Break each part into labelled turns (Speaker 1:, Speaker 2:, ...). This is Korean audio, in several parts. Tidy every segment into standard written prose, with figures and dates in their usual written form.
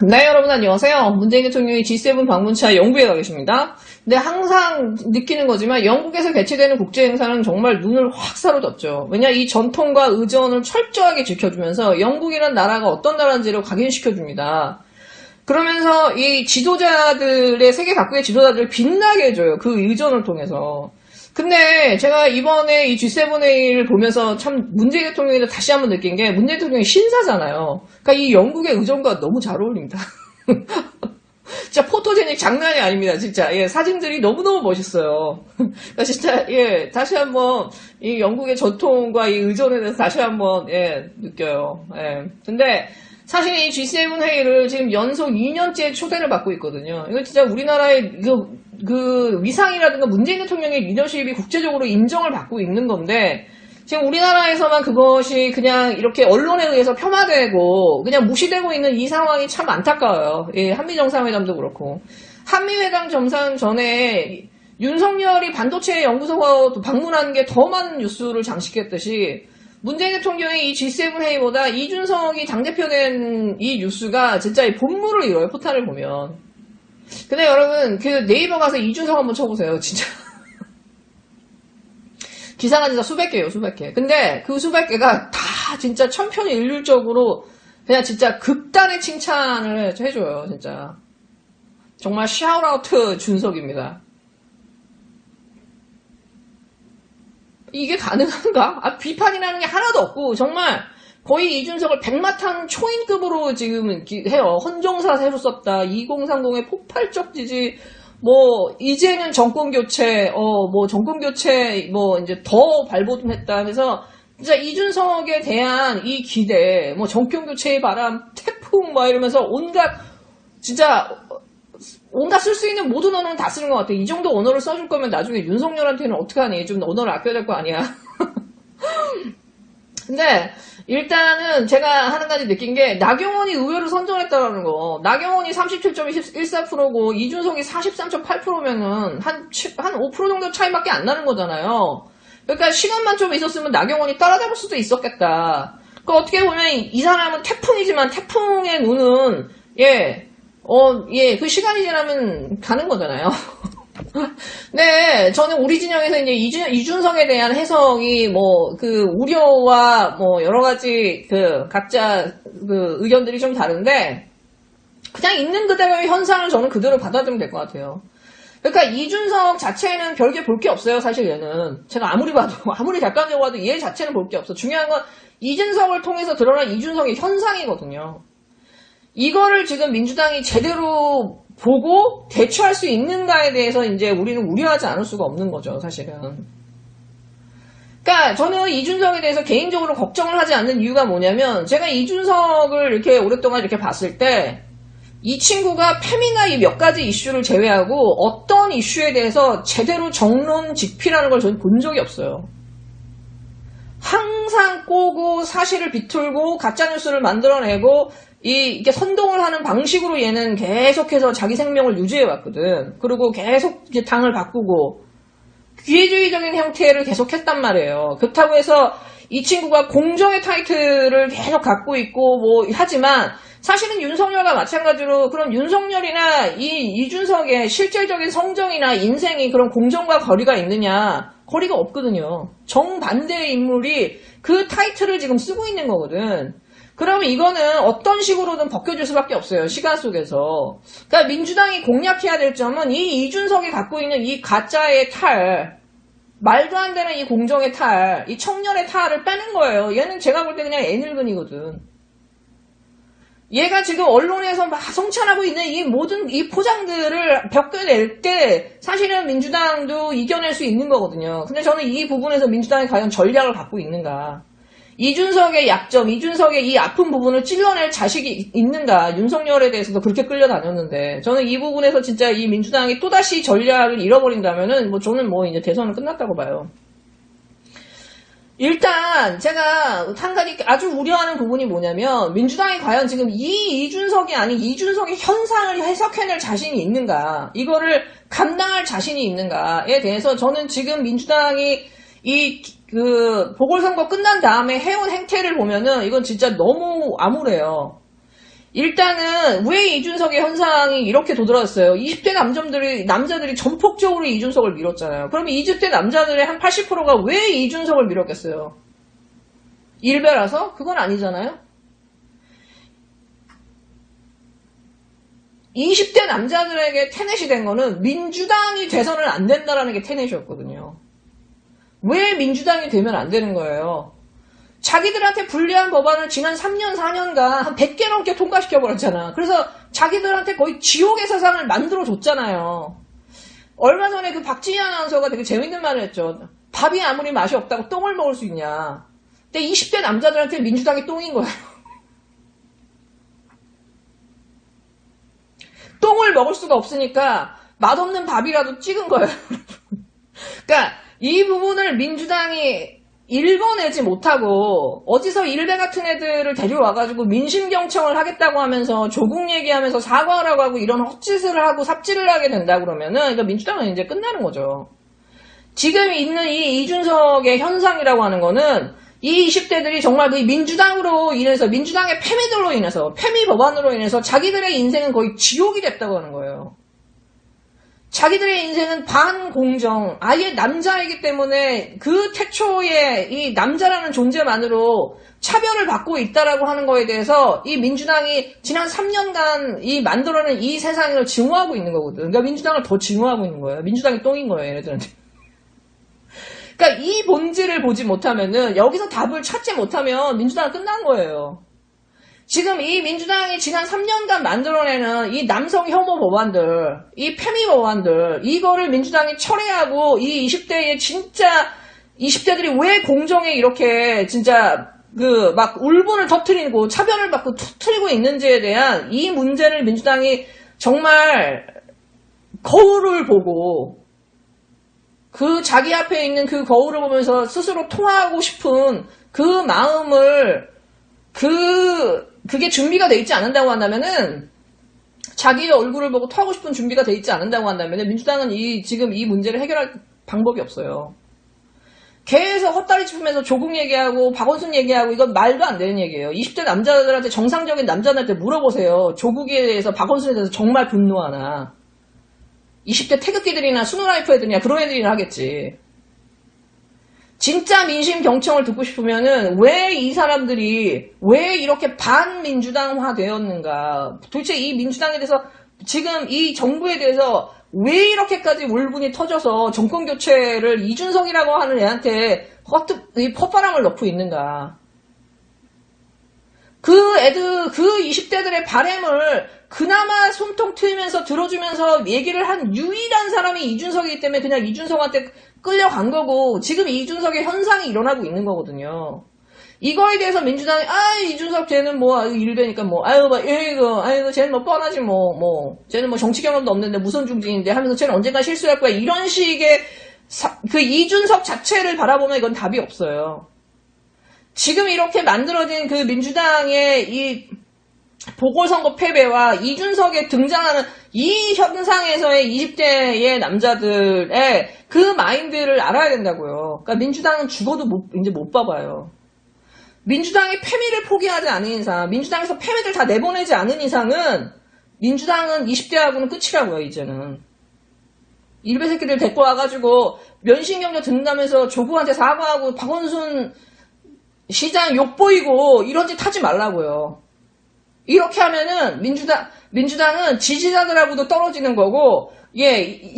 Speaker 1: 네, 여러분 안녕하세요. 문재인 대통령이 G7 방문차 영국에 가 계십니다. 근데 항상 느끼는 거지만 영국에서 개최되는 국제행사는 정말 눈을 확 사로잡죠. 왜냐, 이 전통과 의전을 철저하게 지켜주면서 영국이라는 나라가 어떤 나라인지를 각인시켜줍니다. 그러면서 이 지도자들의, 세계 각국의 지도자들을 빛나게 해줘요. 그 의전을 통해서. 근데 제가 이번에 이 G7회의를 보면서 참 문재인 대통령이 다시 한번 느낀 게, 문재인 대통령이 신사잖아요. 그러니까 이 영국의 의전과 너무 잘 어울립니다. 진짜 포토제닉 장난이 아닙니다. 진짜. 예, 사진들이 너무너무 멋있어요. 그러니까 진짜, 예, 다시 한번 이 영국의 전통과 이 의전에 대해서 다시 한번, 예, 느껴요. 예. 근데 사실 이 G7 회의를 지금 연속 2년째 초대를 받고 있거든요. 이거 진짜 우리나라의 그 위상이라든가 문재인 대통령의 리더십이 국제적으로 인정을 받고 있는 건데, 지금 우리나라에서만 그것이 그냥 이렇게 언론에 의해서 폄하되고 그냥 무시되고 있는 이 상황이 참 안타까워요. 예, 한미정상회담도 그렇고. 한미회담 정상 전에 윤석열이 반도체 연구소 방문한 게 더 많은 뉴스를 장식했듯이, 문재인 대통령의 이 G7 회의보다 이준석이 당대표 된 이 뉴스가 진짜 이 본물을 이뤄요, 포탈을 보면. 근데 여러분, 그 네이버 가서 이준석 한번 쳐보세요, 진짜. 기사가 진짜 수백 개예요, 수백 개. 근데 그 수백 개가 다 진짜 천편일률적으로 그냥 진짜 극단의 칭찬을 해줘요, 진짜. 정말 샤웃아우트 준석입니다. 이게 가능한가? 비판이라는 게 하나도 없고 정말 거의 이준석을 백마탄 초인급으로 지금 해요. 헌정사 새로 썼다. 2030의 폭발적 지지. 뭐 이제는 정권교체, 뭐 정권교체, 뭐 이제 더 발돋움했다. 그래서 진짜 이준석에 대한 이 기대, 뭐 정권교체의 바람, 태풍, 막 이러면서 온갖 쓸 수 있는 모든 언어는 다 쓰는 것 같아. 이 정도 언어를 써줄 거면 나중에 윤석열한테는 어떡하니? 좀 언어를 아껴야 될 거 아니야. 근데 일단은 제가 하는 가지 느낀 게, 나경원이 의외로 선전했다라는 거. 나경원이 37.14%고 이준석이 43.8%면은 한 5% 정도 차이밖에 안 나는 거잖아요. 그러니까 시간만 좀 있었으면 나경원이 따라잡을 수도 있었겠다. 그러니까 어떻게 보면 이 사람은 태풍이지만 태풍의 눈은 그 시간이 지나면 가는 거잖아요. 네, 저는 우리 진영에서 이제 이준석에 대한 해석이 우려와 여러 가지 각자 의견들이 좀 다른데, 그냥 있는 그대로의 현상을 저는 그대로 받아들이면 될 것 같아요. 그러니까 이준석 자체는 별게 볼 게 없어요, 사실 얘는. 제가 아무리 봐도, 아무리 객관적으로 봐도 얘 자체는 볼 게 없어. 중요한 건 이준석을 통해서 드러난 이준석의 현상이거든요. 이거를 지금 민주당이 제대로 보고 대처할 수 있는가에 대해서 이제 우리는 우려하지 않을 수가 없는 거죠, 사실은. 그러니까 저는 이준석에 대해서 개인적으로 걱정을 하지 않는 이유가 뭐냐면, 제가 이준석을 이렇게 오랫동안 이렇게 봤을 때, 이 친구가 페미나 이 몇 가지 이슈를 제외하고 어떤 이슈에 대해서 제대로 정론 직필하는 걸 저는 본 적이 없어요. 항상 꼬고 사실을 비틀고 가짜뉴스를 만들어내고 이게 선동을 하는 방식으로 얘는 계속해서 자기 생명을 유지해왔거든. 그리고 계속 이제 당을 바꾸고 기회주의적인 형태를 계속했단 말이에요. 그렇다고 해서 이 친구가 공정의 타이틀을 계속 갖고 있고 하지만, 사실은 윤석열과 마찬가지로 그럼 윤석열이나 이준석의 실질적인 성정이나 인생이 그런 공정과 거리가 있느냐? 거리가 없거든요. 정반대의 인물이 그 타이틀을 지금 쓰고 있는 거거든. 그러면 이거는 어떤 식으로든 벗겨질 수밖에 없어요, 시간 속에서. 그러니까 민주당이 공략해야 될 점은 이 이준석이 갖고 있는 이 가짜의 탈, 말도 안 되는 이 공정의 탈, 이 청년의 탈을 빼는 거예요. 얘는 제가 볼 때 그냥 애늙은이거든. 얘가 지금 언론에서 막 성찬하고 있는 이 모든 이 포장들을 벗겨낼 때 사실은 민주당도 이겨낼 수 있는 거거든요. 근데 저는 이 부분에서 민주당이 과연 전략을 갖고 있는가. 이준석의 약점, 이준석의 이 아픈 부분을 찔러낼 자식이 있는가. 윤석열에 대해서도 그렇게 끌려다녔는데, 저는 이 부분에서 진짜 이 민주당이 또다시 전략을 잃어버린다면은 저는 이제 대선은 끝났다고 봐요. 일단 제가 한 가지 아주 우려하는 부분이 뭐냐면, 민주당이 과연 지금 이준석이 아닌 이준석의 현상을 해석해낼 자신이 있는가, 이거를 감당할 자신이 있는가에 대해서 저는 지금 민주당이 보궐선거 끝난 다음에 해온 행태를 보면은 이건 진짜 너무 암울해요. 일단은 왜 이준석의 현상이 이렇게 도드라졌어요? 20대 남자들이 전폭적으로 이준석을 밀었잖아요. 그러면 20대 남자들의 한 80%가 왜 이준석을 밀었겠어요? 일배라서? 그건 아니잖아요. 20대 남자들에게 테넷이 된 거는 민주당이 돼서는 안 된다라는 게 테넷이었거든요. 왜 민주당이 되면 안 되는 거예요? 자기들한테 불리한 법안을 지난 3년, 4년간 한 100개 넘게 통과시켜버렸잖아. 그래서 자기들한테 거의 지옥의 세상을 만들어줬잖아요. 얼마 전에 그 박지희 아나운서가 되게 재밌는 말을 했죠. 밥이 아무리 맛이 없다고 똥을 먹을 수 있냐. 근데 20대 남자들한테 민주당이 똥인 거예요. 똥을 먹을 수가 없으니까 맛없는 밥이라도 찍은 거예요. 그러니까 이 부분을 민주당이 읽어내지 못하고 어디서 일베 같은 애들을 데려와가지고 민심경청을 하겠다고 하면서 조국 얘기하면서 사과하라고 하고 이런 헛짓을 하고 삽질을 하게 된다 그러면은 그러니까 민주당은 이제 끝나는 거죠. 지금 있는 이 이준석의 현상이라고 하는 거는 이 20대들이 정말 그 민주당으로 인해서 민주당의 패미들로 인해서 패미 법안으로 인해서 자기들의 인생은 거의 지옥이 됐다고 하는 거예요. 자기들의 인생은 반공정, 아예 남자이기 때문에 그 태초에 이 남자라는 존재만으로 차별을 받고 있다라고 하는 거에 대해서 이 민주당이 지난 3년간 이 만들어낸 이 세상을 증오하고 있는 거거든. 그러니까 민주당을 더 증오하고 있는 거예요. 민주당이 똥인 거예요, 얘네들한테. 그러니까 이 본질을 보지 못하면은 여기서 답을 찾지 못하면 민주당은 끝난 거예요. 지금 이 민주당이 지난 3년간 만들어내는 이 남성 혐오 법안들, 이 페미 법안들, 이거를 민주당이 철회하고 이 20대의 진짜 20대들이 왜 공정에 이렇게 진짜 그 막 울분을 터뜨리고 차별을 받고 터뜨리고 있는지에 대한 이 문제를 민주당이 정말 거울을 보고 그 자기 앞에 있는 그 거울을 보면서 스스로 토하고 싶은 그 마음을 그게 준비가 돼 있지 않는다고 한다면은 자기의 얼굴을 보고 토하고 싶은 준비가 돼 있지 않는다고 한다면은 민주당은 지금 이 문제를 해결할 방법이 없어요. 계속 헛다리 짚으면서 조국 얘기하고 박원순 얘기하고 이건 말도 안 되는 얘기예요. 20대 남자들한테 정상적인 남자들한테 물어보세요. 조국에 대해서 박원순에 대해서 정말 분노하나. 20대 태극기들이나 스노라이프 애들이나 그런 애들이나 하겠지. 진짜 민심 경청을 듣고 싶으면은 왜 이 사람들이 왜 이렇게 반민주당화 되었는가. 도대체 이 민주당에 대해서 지금 이 정부에 대해서 왜 이렇게까지 울분이 터져서 정권 교체를 이준석이라고 하는 애한테 헛바람을 넣고 있는가. 그 20대들의 바램을 그나마 손통 트이면서 들어주면서 얘기를 한 유일한 사람이 이준석이기 때문에 그냥 이준석한테 끌려간 거고 지금 이준석의 현상이 일어나고 있는 거거든요. 이거에 대해서 민주당이 이준석 쟤는 뭐 일배니까 뭐 아이고 쟤는 뭐 뻔하지 쟤는 뭐 정치 경험도 없는데 무선 중진인데 하면서 쟤는 언젠가 실수할 거야 이런 식의 그 이준석 자체를 바라보면 이건 답이 없어요. 지금 이렇게 만들어진 그 민주당의 이 보궐선거 패배와 이준석에 등장하는 이 현상에서의 20대의 남자들의 그 마인드를 알아야 된다고요. 그러니까 민주당은 죽어도 이제 못 봐봐요. 민주당이 패미를 포기하지 않은 이상, 민주당에서 패미들 다 내보내지 않은 이상은 민주당은 20대하고는 끝이라고요, 이제는. 일베 새끼들 데리고 와가지고 면신경력 듣는다면서 조국한테 사과하고 박원순 시장 욕보이고 이런 짓 하지 말라고요. 이렇게 하면은 민주당은 지지자들하고도 떨어지는 거고,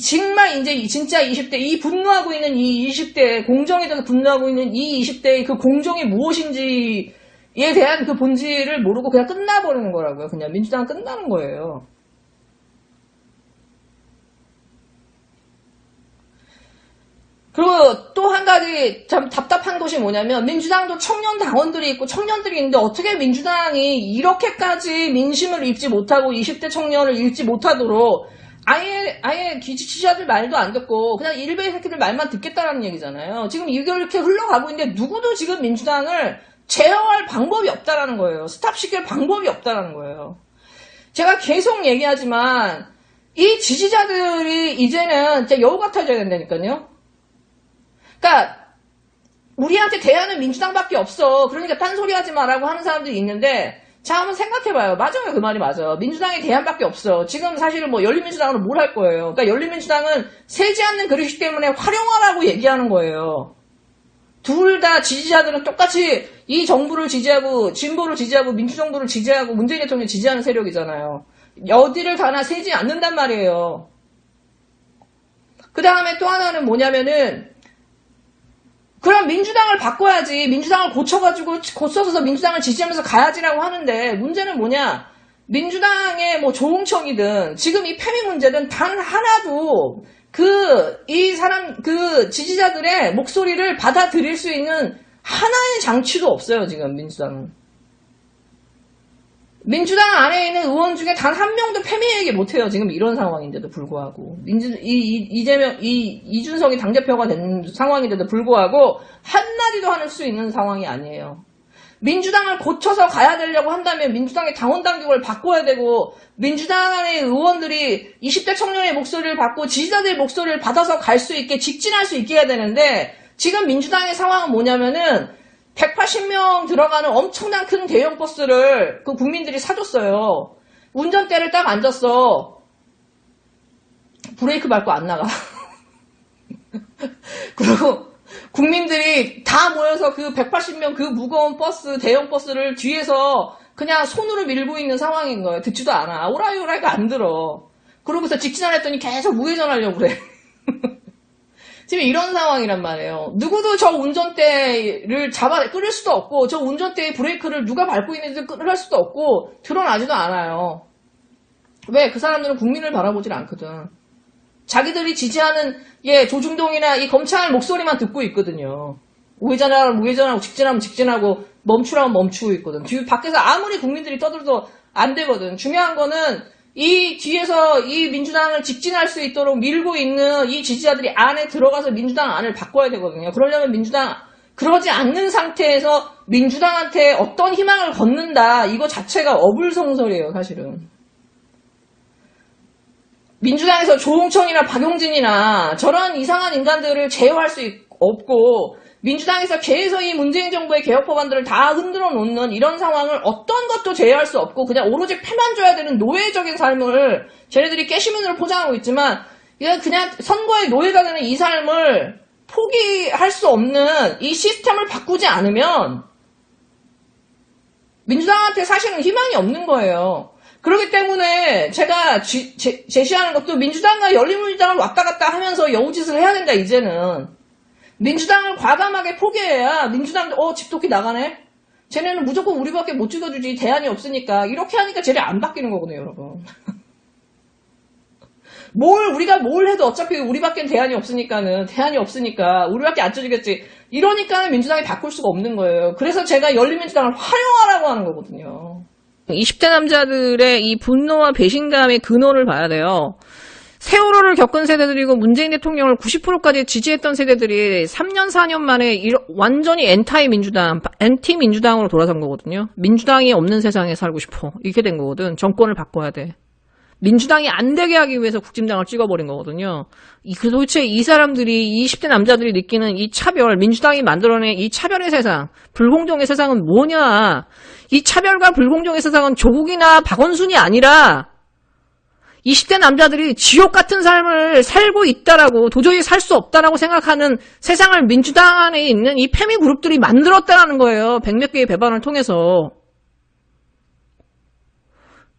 Speaker 1: 정말 이제 진짜 20대, 이 분노하고 있는 이 20대, 공정에 대해서 분노하고 있는 이 20대의 그 공정이 무엇인지에 대한 그 본질을 모르고 그냥 끝나버리는 거라고요. 그냥 민주당은 끝나는 거예요. 그리고 또 한 가지 참 답답한 것이 뭐냐면 민주당도 청년 당원들이 있고 청년들이 있는데 어떻게 민주당이 이렇게까지 민심을 읽지 못하고 20대 청년을 읽지 못하도록 아예 지지자들 말도 안 듣고 그냥 일베 새끼들 말만 듣겠다라는 얘기잖아요. 지금 이렇게 흘러가고 있는데 누구도 지금 민주당을 제어할 방법이 없다라는 거예요. 스탑시킬 방법이 없다라는 거예요. 제가 계속 얘기하지만 이 지지자들이 이제는 진짜 여우 같아져야 된다니까요. 그러니까 우리한테 대안은 민주당밖에 없어. 그러니까 딴소리 하지 마라고 하는 사람들이 있는데 자, 한번 생각해봐요. 맞아요. 그 말이 맞아. 민주당이 대안밖에 없어. 지금 사실은 뭐 열린민주당으로 뭘 할 거예요. 그러니까 열린민주당은 세지 않는 그릇이기 때문에 활용하라고 얘기하는 거예요. 둘 다 지지자들은 똑같이 이 정부를 지지하고 진보를 지지하고 민주정부를 지지하고 문재인 대통령을 지지하는 세력이잖아요. 어디를 가나 세지 않는단 말이에요. 그 다음에 또 하나는 뭐냐면은 그럼 민주당을 바꿔야지. 민주당을 고쳐서 민주당을 지지하면서 가야지라고 하는데 문제는 뭐냐? 민주당의 뭐 조응청이든 지금 이 패미 문제든 단 하나도 지지자들의 목소리를 받아들일 수 있는 하나의 장치도 없어요, 지금 민주당은. 민주당 안에 있는 의원 중에 단 한 명도 패미 얘기 못해요. 지금 이런 상황인데도 불구하고. 이준석이 당대표가 된 상황인데도 불구하고, 한마디도 할 수 있는 상황이 아니에요. 민주당을 고쳐서 가야 되려고 한다면 민주당의 당원 당규를 바꿔야 되고, 민주당 안의 의원들이 20대 청년의 목소리를 받고 지지자들의 목소리를 받아서 갈 수 있게, 직진할 수 있게 해야 되는데, 지금 민주당의 상황은 뭐냐면은, 180명 들어가는 엄청난 큰 대형 버스를 그 국민들이 사줬어요. 운전대를 딱 앉았어. 브레이크 밟고 안 나가. 그리고 국민들이 다 모여서 그 180명 그 무거운 버스, 대형 버스를 뒤에서 그냥 손으로 밀고 있는 상황인 거예요. 듣지도 않아. 오라이가 안 들어. 그러고서 직진을 했더니 계속 우회전하려고 그래. 지금 이런 상황이란 말이에요. 누구도 저 운전대를 끌을 수도 없고, 저 운전대의 브레이크를 누가 밟고 있는지 끌을 수도 없고, 드러나지도 않아요. 왜? 그 사람들은 국민을 바라보질 않거든. 자기들이 지지하는, 조중동이나 이 검찰 목소리만 듣고 있거든요. 우회전하고, 직진하면 직진하고, 멈추라면 멈추고 있거든. 밖에서 아무리 국민들이 떠들어도 안 되거든. 중요한 거는, 이 뒤에서 이 민주당을 직진할 수 있도록 밀고 있는 이 지지자들이 안에 들어가서 민주당 안을 바꿔야 되거든요. 그러려면 그러지 않는 상태에서 민주당한테 어떤 희망을 걷는다, 이거 자체가 어불성설이에요, 사실은. 민주당에서 조홍천이나 박용진이나 저런 이상한 인간들을 제어할 수 없고, 민주당에서 계속 이 문재인 정부의 개혁 법안들을 다 흔들어 놓는 이런 상황을 어떤 것도 제어할 수 없고 그냥 오로지 패만 줘야 되는 노예적인 삶을 쟤네들이 깨시문으로 포장하고 있지만 그냥 선거의 노예가 되는 이 삶을 포기할 수 없는 이 시스템을 바꾸지 않으면 민주당한테 사실은 희망이 없는 거예요. 그렇기 때문에 제가 제시하는 것도 민주당과 열린민주당을 왔다 갔다 하면서 여우짓을 해야 된다, 이제는. 민주당을 과감하게 포기해야 민주당도 집토끼 나가네? 쟤네는 무조건 우리밖에 못 찍어주지, 대안이 없으니까. 이렇게 하니까 쟤네 안 바뀌는 거거든요, 여러분. 우리가 뭘 해도 어차피 우리밖엔 대안이 없으니까 우리밖에 안 찍어주겠지. 이러니까 민주당이 바꿀 수가 없는 거예요. 그래서 제가 열린민주당을 활용하라고 하는 거거든요. 20대 남자들의 이 분노와 배신감의 근원을 봐야 돼요. 세월호를 겪은 세대들이고 문재인 대통령을 90%까지 지지했던 세대들이 3년 4년 만에 완전히 엔티 민주당으로 돌아선 거거든요. 민주당이 없는 세상에 살고 싶어. 이렇게 된 거거든. 정권을 바꿔야 돼. 민주당이 안 되게 하기 위해서 국진당을 찍어버린 거거든요. 도대체 이 사람들이, 20대 남자들이 느끼는 이 차별, 민주당이 만들어낸 이 차별의 세상, 불공정의 세상은 뭐냐. 이 차별과 불공정의 세상은 조국이나 박원순이 아니라 20대 남자들이 지옥 같은 삶을 살고 있다라고, 도저히 살 수 없다라고 생각하는 세상을 민주당 안에 있는 이 패미 그룹들이 만들었다라는 거예요. 100몇 개의 배반을 통해서.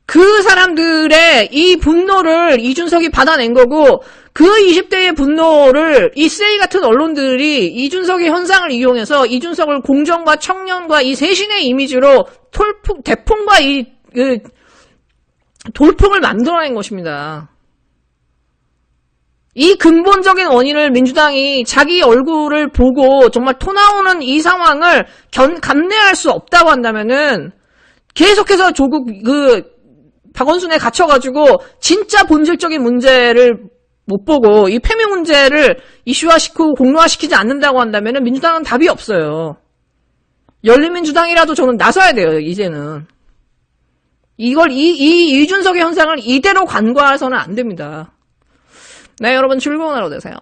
Speaker 1: 그 사람들의 이 분노를 이준석이 받아낸 거고, 그 20대의 분노를 이 쓰레기 같은 언론들이 이준석의 현상을 이용해서 이준석을 공정과 청년과 이 세신의 이미지로 대풍과 돌풍을 만들어낸 것입니다. 이 근본적인 원인을 민주당이 자기 얼굴을 보고 정말 토 나오는 이 상황을 감내할 수 없다고 한다면은 계속해서 박원순에 갇혀가지고 진짜 본질적인 문제를 못 보고 이 패미 문제를 이슈화시키고 공론화시키지 않는다고 한다면은 민주당은 답이 없어요. 열린민주당이라도 저는 나서야 돼요, 이제는. 이준석의 현상을 이대로 간과해서는 안 됩니다. 네, 여러분 즐거운 하루 되세요.